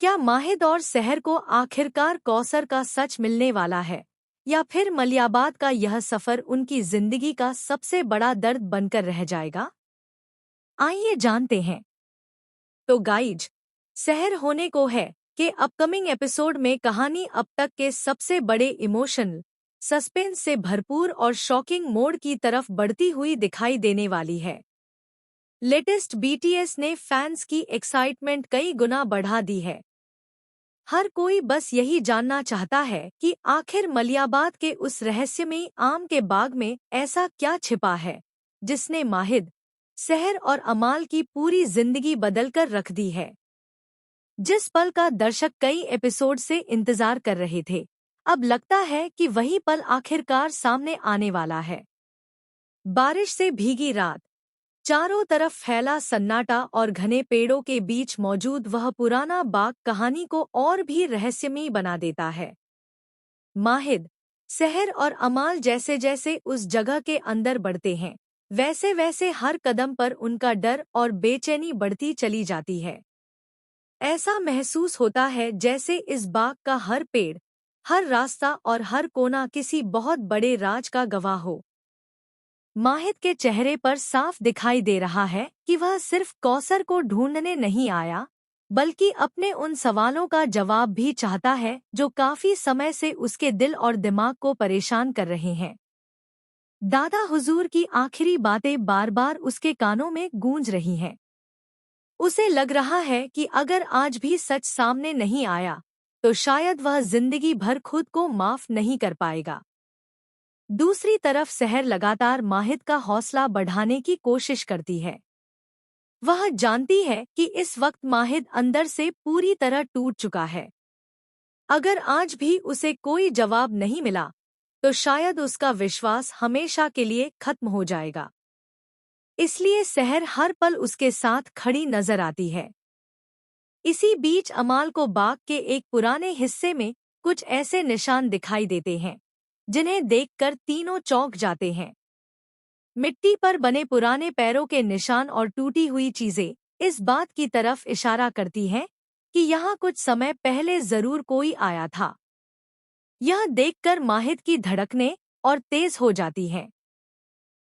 क्या माहिद और सहर को आखिरकार कौसर का सच मिलने वाला है, या फिर मलियाबाद का यह सफर उनकी जिंदगी का सबसे बड़ा दर्द बनकर रह जाएगा? आइए जानते हैं। तो गाइज, सहर होने को है कि अपकमिंग एपिसोड में कहानी अब तक के सबसे बड़े इमोशनल, सस्पेंस से भरपूर और शॉकिंग मोड की तरफ बढ़ती हुई दिखाई देने वाली है। लेटेस्ट बीटीएस ने फैंस की एक्साइटमेंट कई गुना बढ़ा दी है। हर कोई बस यही जानना चाहता है कि आखिर मलियाबाद के उस रहस्यमयी आम के बाग में ऐसा क्या छिपा है जिसने माहिद, सहर और अमाल की पूरी जिंदगी बदलकर रख दी है। जिस पल का दर्शक कई एपिसोड से इंतजार कर रहे थे, अब लगता है कि वही पल आखिरकार सामने आने वाला है। बारिश से भीगी रात, चारों तरफ फैला सन्नाटा और घने पेड़ों के बीच मौजूद वह पुराना बाग कहानी को और भी रहस्यमयी बना देता है। माहिद, सहर और अमाल जैसे जैसे उस जगह के अंदर बढ़ते हैं, वैसे वैसे हर कदम पर उनका डर और बेचैनी बढ़ती चली जाती है। ऐसा महसूस होता है जैसे इस बाग का हर पेड़, हर रास्ता और हर कोना किसी बहुत बड़े राज का गवाह हो। माहिद के चेहरे पर साफ दिखाई दे रहा है कि वह सिर्फ कौसर को ढूंढने नहीं आया, बल्कि अपने उन सवालों का जवाब भी चाहता है जो काफी समय से उसके दिल और दिमाग को परेशान कर रहे हैं। दादा हुजूर की आखिरी बातें बार बार उसके कानों में गूंज रही हैं। उसे लग रहा है कि अगर आज भी सच सामने नहीं आया, तो शायद वह जिंदगी भर खुद को माफ नहीं कर पाएगा। दूसरी तरफ सहर लगातार माहिद का हौसला बढ़ाने की कोशिश करती है। वह जानती है कि इस वक्त माहिद अंदर से पूरी तरह टूट चुका है। अगर आज भी उसे कोई जवाब नहीं मिला, तो शायद उसका विश्वास हमेशा के लिए खत्म हो जाएगा। इसलिए सहर हर पल उसके साथ खड़ी नजर आती है। इसी बीच अमाल को बाग के एक पुराने हिस्से में कुछ ऐसे निशान दिखाई देते हैं जिन्हें देखकर तीनों चौंक जाते हैं। मिट्टी पर बने पुराने पैरों के निशान और टूटी हुई चीजें इस बात की तरफ इशारा करती हैं कि यहाँ कुछ समय पहले जरूर कोई आया था। यह देखकर माहिद की धड़कनें और तेज हो जाती हैं।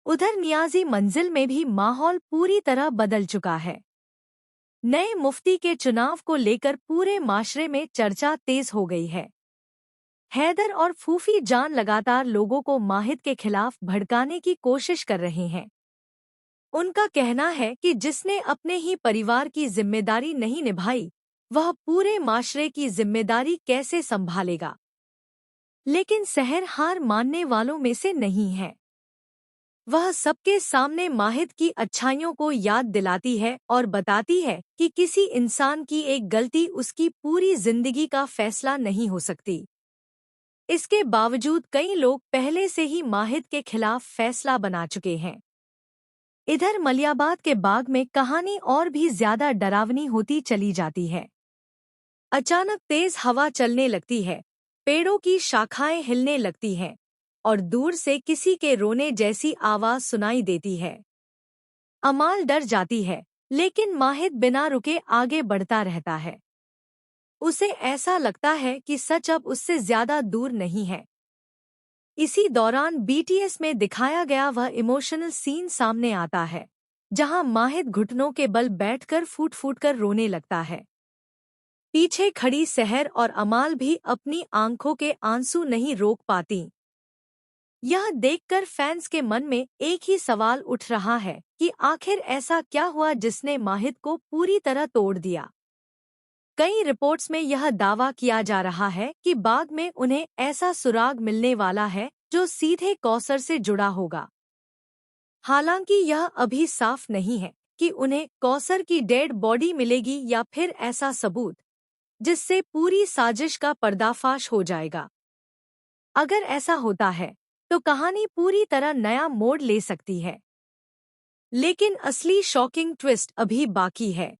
उधर नियाजी मंजिल में भी माहौल पूरी तरह बदल चुका है। नए मुफ्ती के चुनाव को लेकर पूरे माशरे में चर्चा तेज हो गई है। हैदर और फूफी जान लगातार लोगों को माहिद के खिलाफ भड़काने की कोशिश कर रहे हैं। उनका कहना है कि जिसने अपने ही परिवार की जिम्मेदारी नहीं निभाई, वह पूरे माशरे की जिम्मेदारी कैसे संभालेगा। लेकिन सहर हार मानने वालों में से नहीं है। वह सबके सामने माहिद की अच्छाइयों को याद दिलाती है और बताती है कि किसी इंसान की एक गलती उसकी पूरी जिंदगी का फैसला नहीं हो सकती। इसके बावजूद कई लोग पहले से ही माहिद के खिलाफ फैसला बना चुके हैं। इधर मलियाबाद के बाग में कहानी और भी ज्यादा डरावनी होती चली जाती है। अचानक तेज हवा चलने लगती है, पेड़ों की शाखाएं हिलने लगती हैं और दूर से किसी के रोने जैसी आवाज सुनाई देती है। अमाल डर जाती है, लेकिन माहिद बिना रुके आगे बढ़ता रहता है। उसे ऐसा लगता है कि सच अब उससे ज्यादा दूर नहीं है। इसी दौरान बीटीएस में दिखाया गया वह इमोशनल सीन सामने आता है, जहां माहिद घुटनों के बल बैठकर फूट फूट कर रोने लगता है। पीछे खड़ी सहर और अमाल भी अपनी आंखों के आंसू नहीं रोक पाती। यह देखकर फैंस के मन में एक ही सवाल उठ रहा है कि आखिर ऐसा क्या हुआ जिसने माहिद को पूरी तरह तोड़ दिया। कई रिपोर्ट्स में यह दावा किया जा रहा है कि बाग में उन्हें ऐसा सुराग मिलने वाला है जो सीधे कौसर से जुड़ा होगा। हालांकि यह अभी साफ नहीं है कि उन्हें कौसर की डेड बॉडी मिलेगी या फिर ऐसा सबूत जिससे पूरी साजिश का पर्दाफाश हो जाएगा। अगर ऐसा होता है तो कहानी पूरी तरह नया मोड़ ले सकती है। लेकिन असली शॉकिंग ट्विस्ट अभी बाकी है।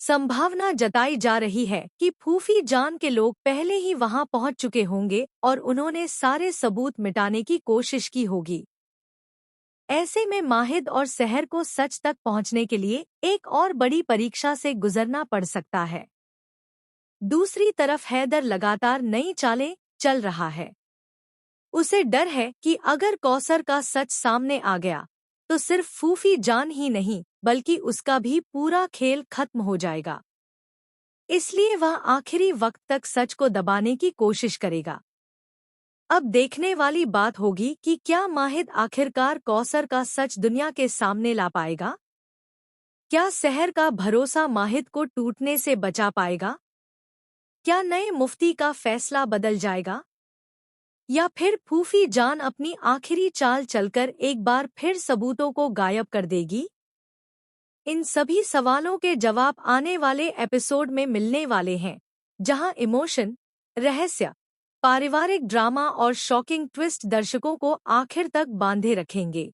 संभावना जताई जा रही है कि फूफी जान के लोग पहले ही वहां पहुंच चुके होंगे और उन्होंने सारे सबूत मिटाने की कोशिश की होगी। ऐसे में माहिद और सहर को सच तक पहुंचने के लिए एक और बड़ी परीक्षा से गुजरना पड़ सकता है। दूसरी तरफ हैदर लगातार नई चालें चल रहा है। उसे डर है कि अगर कौसर का सच सामने आ गया तो सिर्फ फूफी जान ही नहीं बल्कि उसका भी पूरा खेल खत्म हो जाएगा। इसलिए वह आखिरी वक्त तक सच को दबाने की कोशिश करेगा। अब देखने वाली बात होगी कि क्या माहिद आखिरकार कौसर का सच दुनिया के सामने ला पाएगा। क्या शहर का भरोसा माहिद को टूटने से बचा पाएगा? क्या नए मुफ्ती का फैसला बदल जाएगा? या फिर फूफी जान अपनी आखिरी चाल चलकर एक बार फिर सबूतों को गायब कर देगी? इन सभी सवालों के जवाब आने वाले एपिसोड में मिलने वाले हैं, जहां इमोशन, रहस्य, पारिवारिक ड्रामा और शॉकिंग ट्विस्ट दर्शकों को आखिर तक बांधे रखेंगे।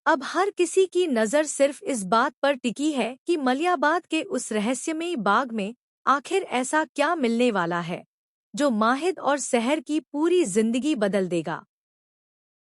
अब हर किसी की नज़र सिर्फ इस बात पर टिकी है कि मलियाबाद के उस रहस्यमयी बाग में आखिर ऐसा क्या मिलने वाला है जो माहिद और शहर की पूरी जिंदगी बदल देगा।